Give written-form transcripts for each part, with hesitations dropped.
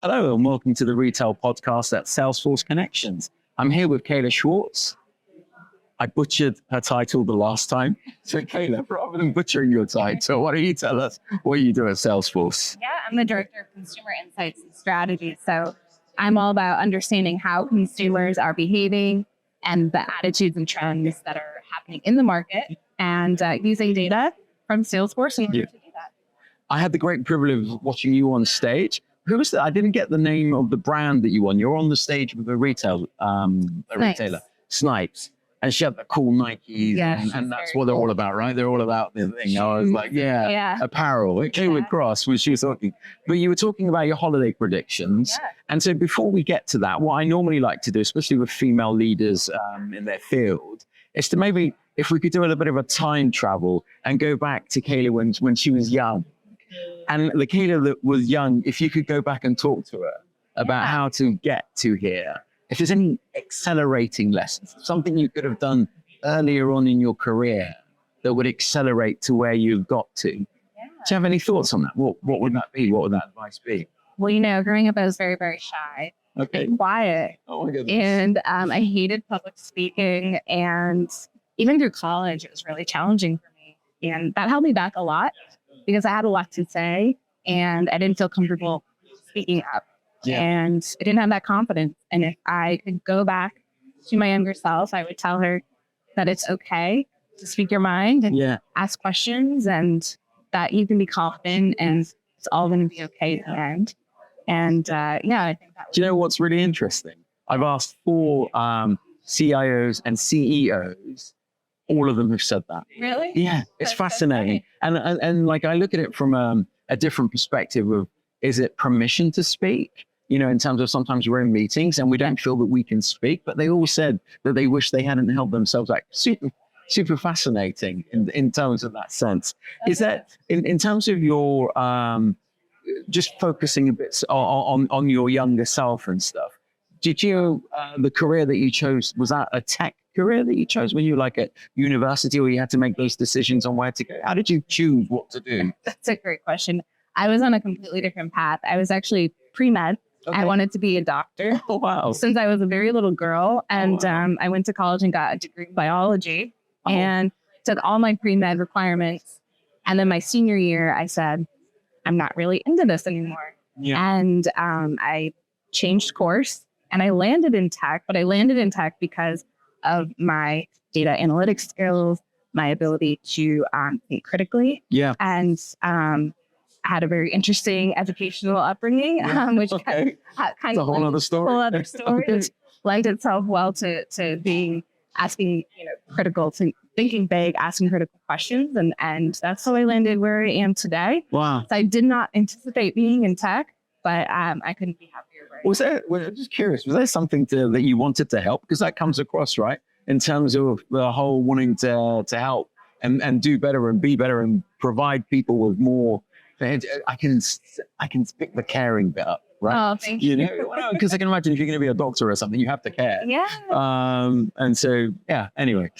Hello and welcome to the retail podcast at Salesforce Connections. I'm here with Caila Schwartz. I butchered her title the last time. So Caila, rather than butchering your title, why don't you tell us what you do at Salesforce? Yeah, I'm the Director of Consumer Insights and Strategy. So I'm all about understanding how consumers are behaving and the attitudes and trends that are happening in the market and using data from Salesforce in order to do that. I had the great privilege of watching you on stage. Who was that? I didn't get the name of the brand that you won. You're on the stage with a retailer, Snipes. And she had the cool Nikes, and that's what they're all about, right? They're all about the thing. I was like, apparel. It came across when she was talking. But you were talking about your holiday predictions. Yeah. And so before we get to that, what I normally like to do, especially with female leaders in their field, is to maybe, if we could do a little bit of a time travel and go back to Caila when she was young. And the Caila that was young, if you could go back and talk to her about how to get to here, if there's any accelerating lessons, something you could have done earlier on in your career that would accelerate to where you've got to. Do you have any thoughts on that? What would that be? What would that advice be? Well, growing up, I was very, very shy and quiet. Oh my goodness. And I hated public speaking. And even through college, it was really challenging for me. And that held me back a lot because I had a lot to say and I didn't feel comfortable speaking up. Yeah. And I didn't have that confidence. And if I could go back to my younger self, I would tell her that it's okay to speak your mind and ask questions and that you can be confident and it's all going to be okay at the end. And I think that. Do you know what's really interesting? I've asked 4 CIOs and CEOs. All of them have said that. Really? Yeah, it's fascinating. And like I look at it from a different perspective of, is it permission to speak? In terms of sometimes we're in meetings and we don't feel that we can speak, but they all said that they wish they hadn't held themselves like super fascinating in terms of that sense. Is that in terms of your just focusing a bit on your younger self and stuff? Did you the career that you chose, was that a tech career that you chose when you were like at university, or you had to make those decisions on where to go? How did you choose what to do? That's a great question. I was on a completely different path. I was actually pre-med. Okay. I wanted to be a doctor. Oh, wow. Since I was a very little girl. And I went to college and got a degree in biology and took all my pre-med requirements. And then my senior year, I said, I'm not really into this anymore. Yeah. And I changed course and I landed in tech, but I landed in tech because of my data analytics skills, my ability to think critically. Yeah. And I had a very interesting educational upbringing, which kind of a whole other story. Which lent itself well to being asking, critical, to thinking big, asking critical questions, and that's how I landed where I am today. Wow! So I did not anticipate being in tech, but I couldn't be happier. I'm just curious. Was there something that you wanted to help? Because that comes across, right, in terms of the whole wanting to help and do better and be better and provide people with more. I can pick the caring bit up, right? Oh, thank you. Because I can imagine if you're going to be a doctor or something, you have to care. Yeah. And so, anyway.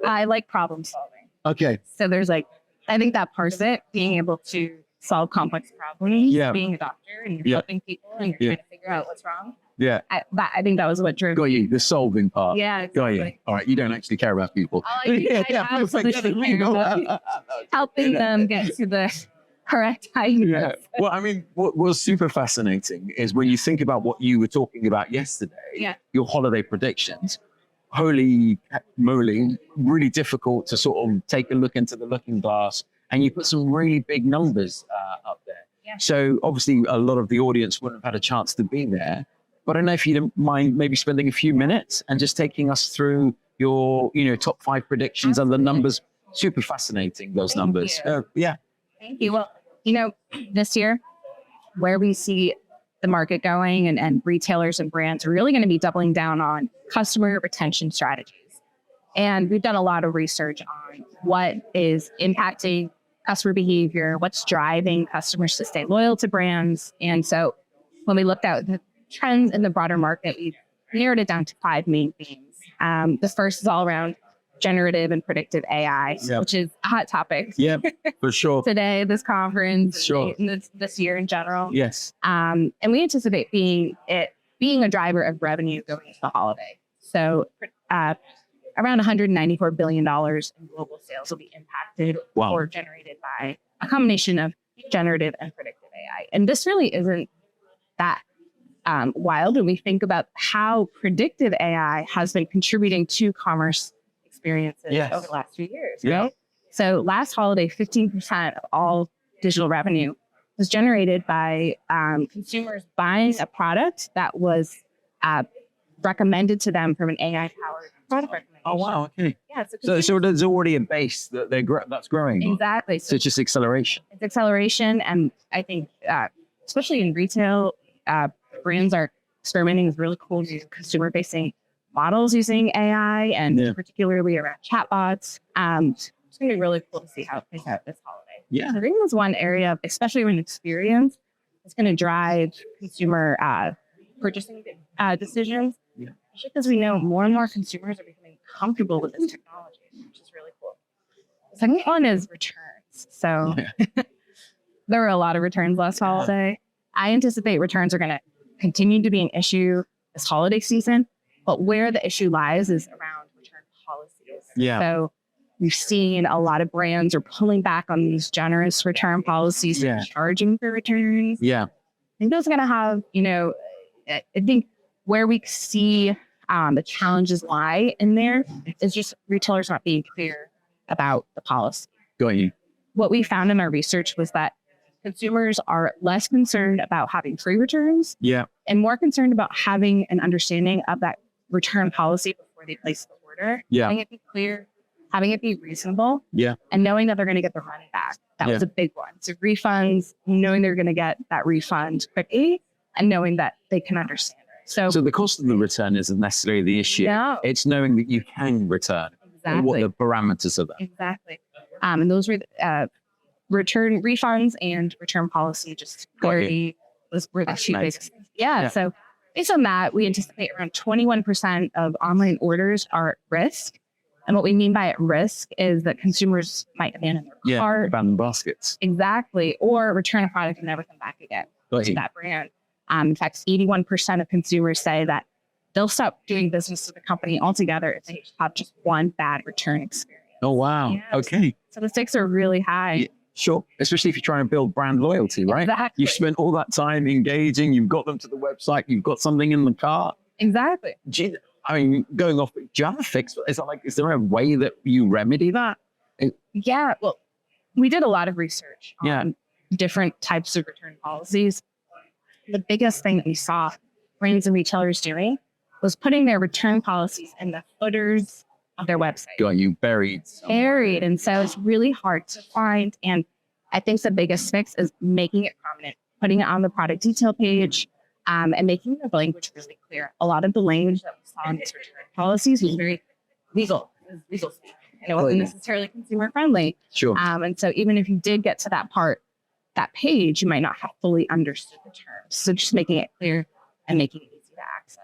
I like problem solving. Okay. So there's I think that part of it, being able to solve complex problems, being a doctor and you're helping people and you're trying to figure out what's wrong. Yeah. I think that was what drove. Got you, the solving part. Yeah. Exactly. Got you. All right, you don't actually care about people. Helping them get to the correct height. Yeah. Well, I mean, what was super fascinating is when you think about what you were talking about yesterday, your holiday predictions. Holy moly, really difficult to sort of take a look into the looking glass, and you put some really big numbers up there. Yeah. So obviously a lot of the audience wouldn't have had a chance to be there, but I don't know if you don't mind maybe spending a few minutes and just taking us through your, top 5 predictions and the numbers. Super fascinating, those numbers. Thank you. Well, this year, where we see the market going and retailers and brands are really going to be doubling down on customer retention strategies. And we've done a lot of research on what is impacting customer behavior, what's driving customers to stay loyal to brands. And so when we looked at the trends in the broader market, we narrowed it down to 5 main themes. The first is all around generative and predictive AI, which is a hot topic. Yeah, for sure. Today, this conference, Sure. this year in general. Yes. And we anticipate being a driver of revenue going into the holiday. So around $194 billion in global sales will be impacted or generated by a combination of generative and predictive AI. And this really isn't that wild when we think about how predictive AI has been contributing to commerce experiences over the last few years. Right? So last holiday, 15% of all digital revenue was generated by consumers buying a product that was recommended to them from an AI-powered product recommendation. Oh, wow. Okay. Yeah. So there's already a base that that's growing. Exactly. So it's just acceleration. It's acceleration. And I think, especially in retail, brands are experimenting with really cool new consumer-facing models using AI, and particularly around chatbots. It's going to be really cool to see how it plays out this holiday. Yeah. I think that's one area, especially when experience is going to drive consumer purchasing decisions. Yeah. Especially because we know more and more consumers are becoming comfortable with this technology, which is really cool. The second one is returns. So there were a lot of returns last holiday. I anticipate returns are going to continue to be an issue this holiday season, but where the issue lies is around return policies. Yeah. So we've seen a lot of brands are pulling back on these generous return policies and charging for returns. Yeah. I think those are going to have, I think where we see the challenges lie in there is just retailers not being clear about the policy. Got you. What we found in our research was that consumers are less concerned about having free returns and more concerned about having an understanding of that return policy before they place the order. Having it be clear, having it be reasonable, and knowing that they're going to get their money back. That was a big one. So refunds, knowing they're going to get that refund quickly and knowing that they can understand it. So the cost of the return isn't necessarily the issue. No. It's knowing that you can return. Exactly. And what the parameters of that. Exactly. And those were return refunds and return policy, just clarity were the two biggest things. Yeah. So based on that, we anticipate around 21% of online orders are at risk. And what we mean by at risk is that consumers might abandon their cart. Abandon baskets. Exactly. Or return a product and never come back again to that brand. In fact, 81% of consumers say that they'll stop doing business with the company altogether if they have just one bad return experience. Oh, wow. Yeah. Okay. So the stakes are really high. Yeah, sure. Especially if you're trying to build brand loyalty, right? Exactly. You've spent all that time engaging. You've got them to the website. You've got something in the cart. Exactly. Going off, do you have a fix? Is there a way that you remedy that? Yeah. Well, we did a lot of research on different types of return policies. The biggest thing that we saw brands and retailers doing was putting their return policies in the footers of their website. Got you buried. Buried. And so it's really hard to find. And I think the biggest fix is making it prominent, putting it on the product detail page, and making the language really clear. A lot of the language that we saw in these return policies was very legal. It was legal speak. And it wasn't necessarily consumer friendly. Sure. And so even if you did get to that part, that page, you might not have fully understood the terms. So just making it clear and making it easy to access.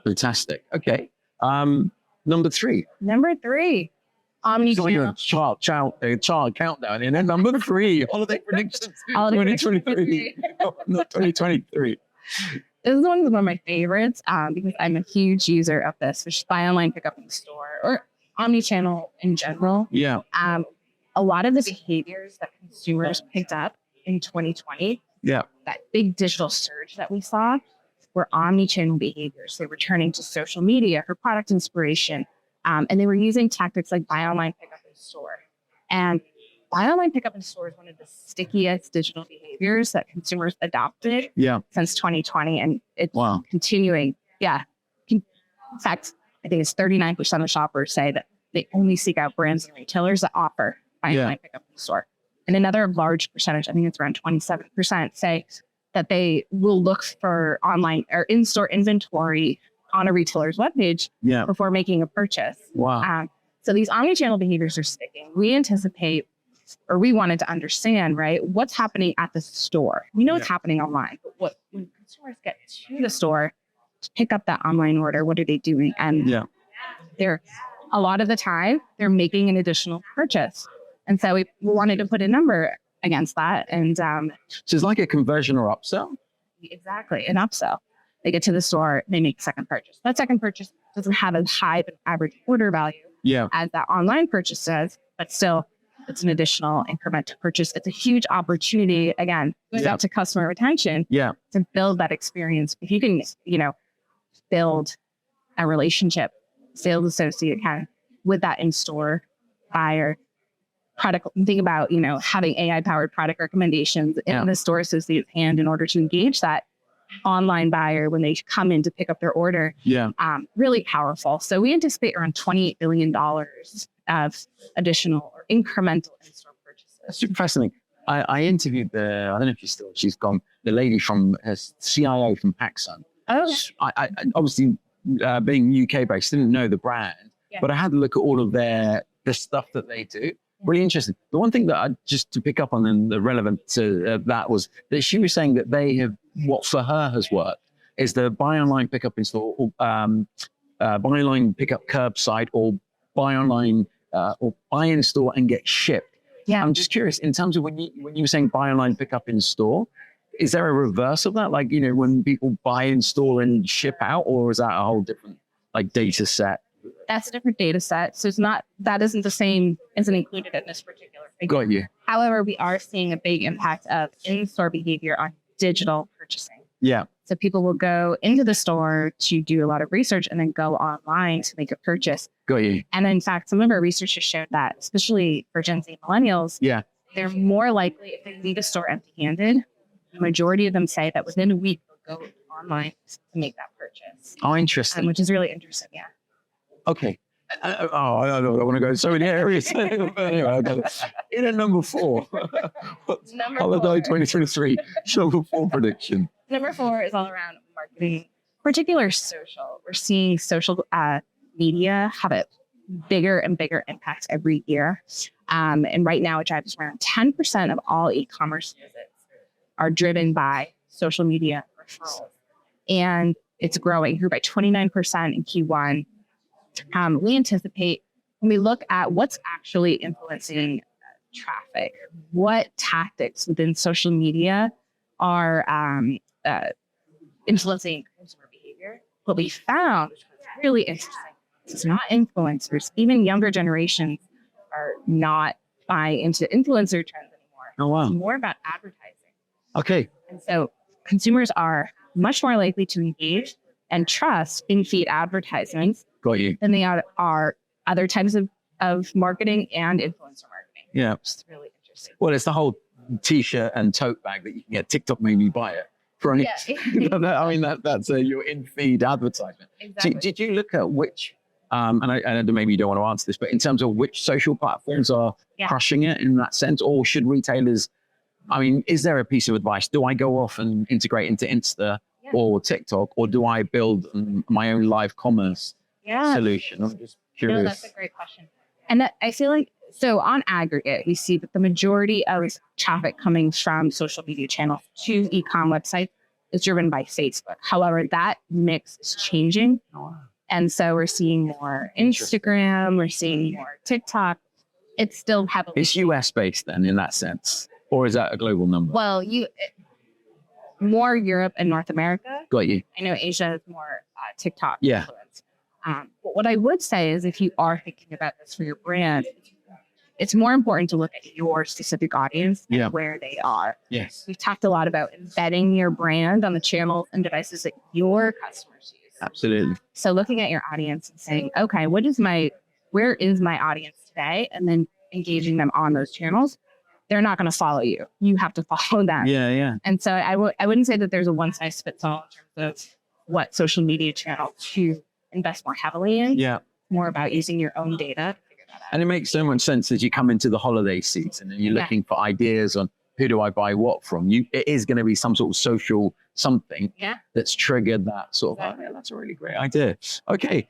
Fantastic. Okay. Number three. Omnichannel. Child countdown. And then number three, holiday predictions. 2023. Not 2023. This is one of my favorites because I'm a huge user of this, which is buy online, pick up in store, or omnichannel in general. Yeah. A lot of the behaviors that consumers picked up in 2020, that big digital surge that we saw, were omnichannel behaviors. They were turning to social media for product inspiration, and they were using tactics like buy online, pick up in store. And buy online, pick up in store is one of the stickiest digital behaviors that consumers adopted since 2020, and it's continuing. Yeah. In fact, I think it's 39% of shoppers say that they only seek out brands and retailers that offer buy online, pick up in store. And another large percentage, I think it's around 27%, say that they will look for online or in-store inventory on a retailer's webpage before making a purchase. Wow. So these omnichannel behaviors are sticking. We anticipate, or we wanted to understand, right, what's happening at the store. We know it's happening online, but when consumers get to the store to pick up that online order, what are they doing? And they're a lot of the time they're making an additional purchase. And so we wanted to put a number against that. And So it's like a conversion or upsell? exactly, an upsell. They get to the store, they make a second purchase. That second purchase doesn't have as high of an average order value as that online purchase does, but still it's an additional incremental purchase. It's a huge opportunity, again, goes out to customer retention to build that experience. If you can, build a relationship, sales associate kind of with that in-store buyer, product, think about, having AI-powered product recommendations in the store associate's hand in order to engage that online buyer when they come in to pick up their order. Really powerful. So we anticipate around $28 billion of additional or incremental in-store purchases. That's super fascinating. I interviewed I don't know if she's gone, the lady from CIO from PacSun. Oh, I obviously being UK based, didn't know the brand, but I had to look at all of the stuff that they do. Really interesting. The one thing that just to pick up on and the relevant to that was that she was saying that they have, what for her has worked is the buy online, pick up in store, or buy online, pick up curbside, or buy online or buy in store and get shipped. I'm just curious, in terms of when you were saying buy online, pick up in store, is there a reverse of that? Like, when people buy in store and ship out, or is that a whole different data set? That's a different data set. So that isn't the same, isn't included in this particular figure. Got you. However, we are seeing a big impact of in-store behavior on digital purchasing. So people will go into the store to do a lot of research and then go online to make a purchase. Got you. And in fact, some of our research has showed that, especially for Gen Z millennials, they're more likely, if they leave a store empty-handed, the majority of them say that within a week, they'll go online to make that purchase. Oh, interesting. Which is really interesting, Okay. I want to go in so many areas. Anyway, in at number 4. Holiday 2023, number 4 prediction. Number 4 is all around marketing, particular social. We're seeing social media have a bigger and bigger impact every year. And right now it drives around 10% of all e-commerce visits are driven by social media referrals. And it's growing. It grew by 29% in Q1. We anticipate when we look at what's actually influencing traffic, what tactics within social media are influencing consumer behavior. What we found, which was really interesting, it's not influencers. Even younger generations are not buying into influencer trends anymore. Oh, wow. It's more about advertising. Okay. And so consumers are much more likely to engage and trust in-feed advertisements than they are other types of marketing and influencer marketing. It's really interesting. Well, it's the whole t-shirt and tote bag that you can get. TikTok made me buy it. I mean, that's your in-feed advertisement. Exactly. So did you look at which, and I maybe you don't want to answer this, but in terms of which social platforms are crushing it in that sense, or should retailers, is there a piece of advice? Do I go off and integrate into Insta or TikTok, or do I build my own live commerce solution? I'm just curious. No, that's a great question. And that, I feel like, so on aggregate, we see that the majority of traffic coming from social media channels to e-com websites is driven by Facebook. However, that mix is changing. And so we're seeing more Instagram, we're seeing more TikTok. It's still heavily. It's US based then in that sense, or is that a global number? Well, more Europe and North America. Got you. I know Asia is more TikTok influence. But what I would say is if you are thinking about this for your brand, it's more important to look at your specific audience and where they are. Yes. We've talked a lot about embedding your brand on the channels and devices that your customers use. Absolutely. So looking at your audience and saying, okay, where is my audience today? And then engaging them on those channels. They're not going to follow you. You have to follow them. And so I wouldn't say that there's a one size fits all in terms of what social media channel to invest more heavily in. More about using your own data to figure that out. And it makes so much sense as you come into the holiday season and you're looking for ideas on who do I buy what from. It is going to be some sort of social something that's triggered that sort of, that's a really great idea. Okay.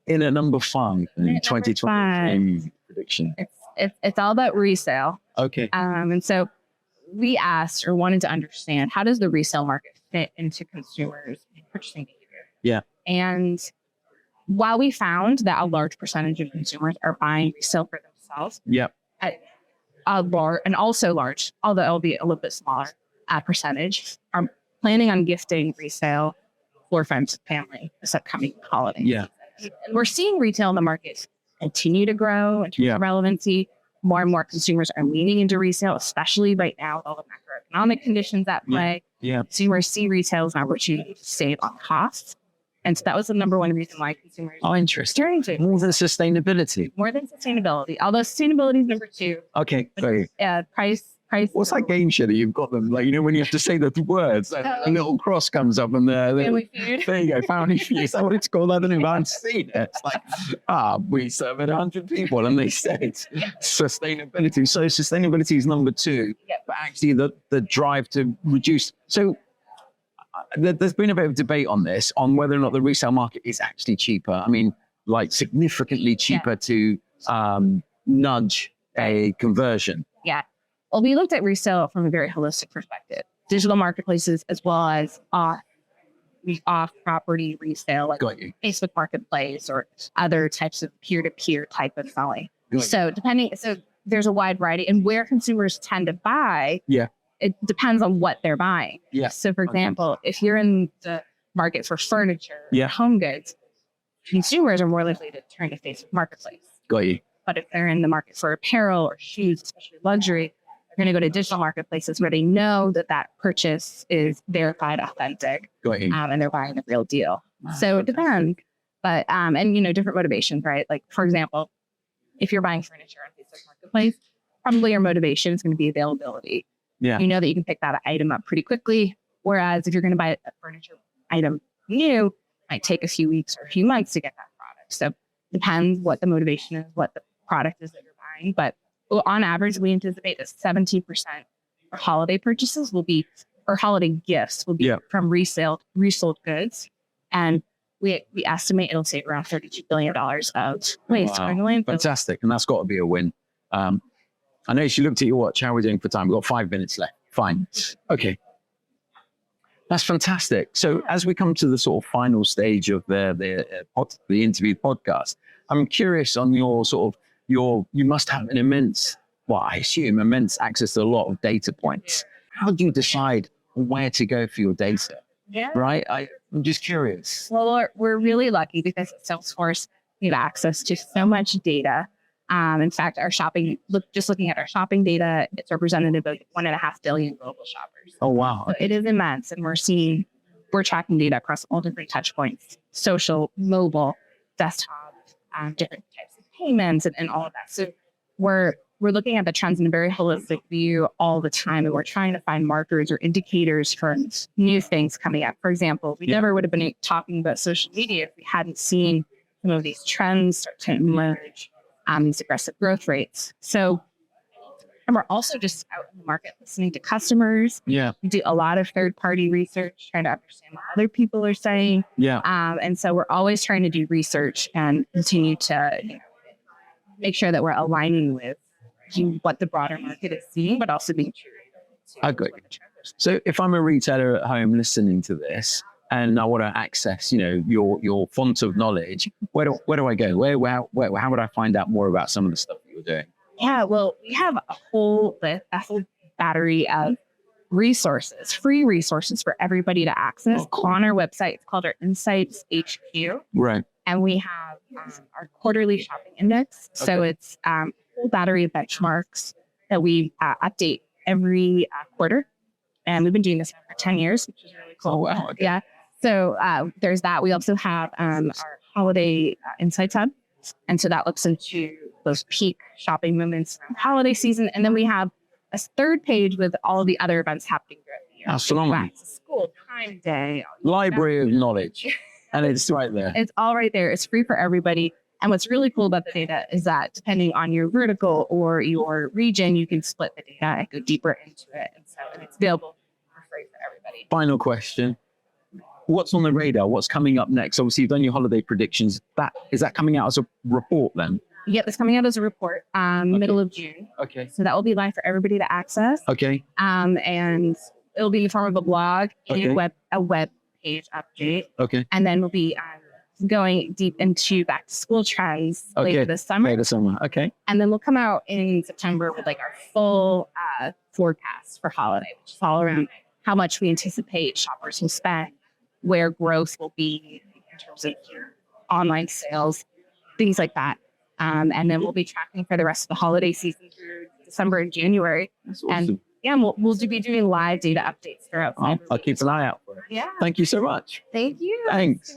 In at number 5 in 2023 prediction. It's all about resale. Okay. And so we asked or wanted to understand, how does the resale market fit into consumers' purchasing behavior? And while we found that a large percentage of consumers are buying resale for themselves, Yep. and also large, although it'll be a little bit smaller percentage, are planning on gifting resale for friends and family this upcoming holiday. Yeah. And we're seeing retail in the market continue to grow in terms of relevancy. More and more consumers are leaning into resale, especially right now with all the macroeconomic conditions at play. Yeah. Consumers see retail as an opportunity to save on costs. And so that was the number one reason why consumers Interesting. turning to More than sustainability. more than sustainability. Although sustainability is number two. Okay. Great. Price. What's that game show that you've got them? Like, when you have to say the words, a little cross comes up and Family Feud. there you go, Family Feud. Is that what it's called? I don't know if I've seen it. It's like, we serve 100 people and they said sustainability. So sustainability is number two, but actually the drive to reduce. So there's been a bit of debate on this, on whether or not the resale market is actually cheaper. I mean, like significantly cheaper to nudge a conversion. Yeah. Well, we looked at resale from a very holistic perspective. Digital marketplaces as well as off-property resale, like Facebook Marketplace or other types of peer-to-peer type of selling. So there's a wide variety, and where consumers tend to buy, it depends on what they're buying. Yeah. So, for example, if you're in the market for furniture, home goods, consumers are more likely to turn to Facebook Marketplace. Got you. But if they're in the market for apparel or shoes, especially luxury, they're going to go to digital marketplaces where they know that purchase is verified, authentic, and they're buying the real deal. So it depends. But, different motivations, right? Like, for example, if you're buying furniture on Facebook Marketplace, probably your motivation is going to be availability. Yeah. You know that you can pick that item up pretty quickly. Whereas if you're going to buy a furniture item new, it might take a few weeks or a few months to get that product. So it depends what the motivation is, what the product is that you're buying. But on average, we anticipate that 70% of holiday purchases or holiday gifts will be from resold goods. And we estimate it'll save around $32 billion of waste going to landfill. Fantastic. And that's got to be a win. I know she looked at your watch. How are we doing for time? We've got 5 minutes left. Fine. Okay. That's fantastic. So as we come to the sort of final stage of the interview podcast, I'm curious on your you must have an immense access to a lot of data points. How do you decide where to go for your data? Yeah. Right? I'm just curious. Well, we're really lucky because at Salesforce, we have access to so much data. In fact, looking at our shopping data, it's representative of 1.5 billion global shoppers. Oh, wow. So it is immense. And we're tracking data across all different touch points, social, mobile, desktop, different types of payments and all of that. So we're looking at the trends in a very holistic view all the time. And we're trying to find markers or indicators for new things coming up. For example, we never would have been talking about social media if we hadn't seen some of these trends start to emerge, these aggressive growth rates. So, and we're also just out in the market listening to customers. Yeah. We do a lot of third-party research, trying to understand what other people are saying. Yeah. And so we're always trying to do research and continue to make sure that we're aligning with what the broader market is seeing, but also being true. I got you. So if I'm a retailer at home listening to this and I want to access, your font of knowledge, where do I go? How would I find out more about some of the stuff that you're doing? Yeah, well, we have a whole battery of resources, free resources for everybody to access on our website. It's called our Insights HQ. Right. And we have our quarterly shopping index. Okay. So it's a whole battery of benchmarks that we update every quarter. And we've been doing this for 10 years, which is really cool. Oh, wow. Okay. Yeah. So there's that. We also have our holiday insights hub. And so that looks into those peak shopping moments around holiday season. And then we have a third page with all of the other events happening throughout the year. Astronomy. School, Prime Day. Library of knowledge. And it's right there. It's all right there. It's free for everybody. And what's really cool about the data is that depending on your vertical or your region, you can split the data and go deeper into it. And it's available for free for everybody. Final question. What's on the radar? What's coming up next? Obviously, you've done your holiday predictions. Is that coming out as a report then? Yeah, it's coming out as a report, middle of June. Okay. So that will be live for everybody to access. Okay. And it'll be in the form of a blog and a web page update. Okay. And then we'll be going deep into back to school trends later this summer. Later summer. Okay. And then we'll come out in September with like our full forecast for holiday, which is all around how much we anticipate shoppers will spend, where growth will be in terms of online sales, things like that. And then we'll be tracking for the rest of the holiday season through December and January. That's awesome. And yeah, we'll be doing live data updates throughout. I'll keep an eye out for it. Yeah. Thank you so much. Thank you. Thanks.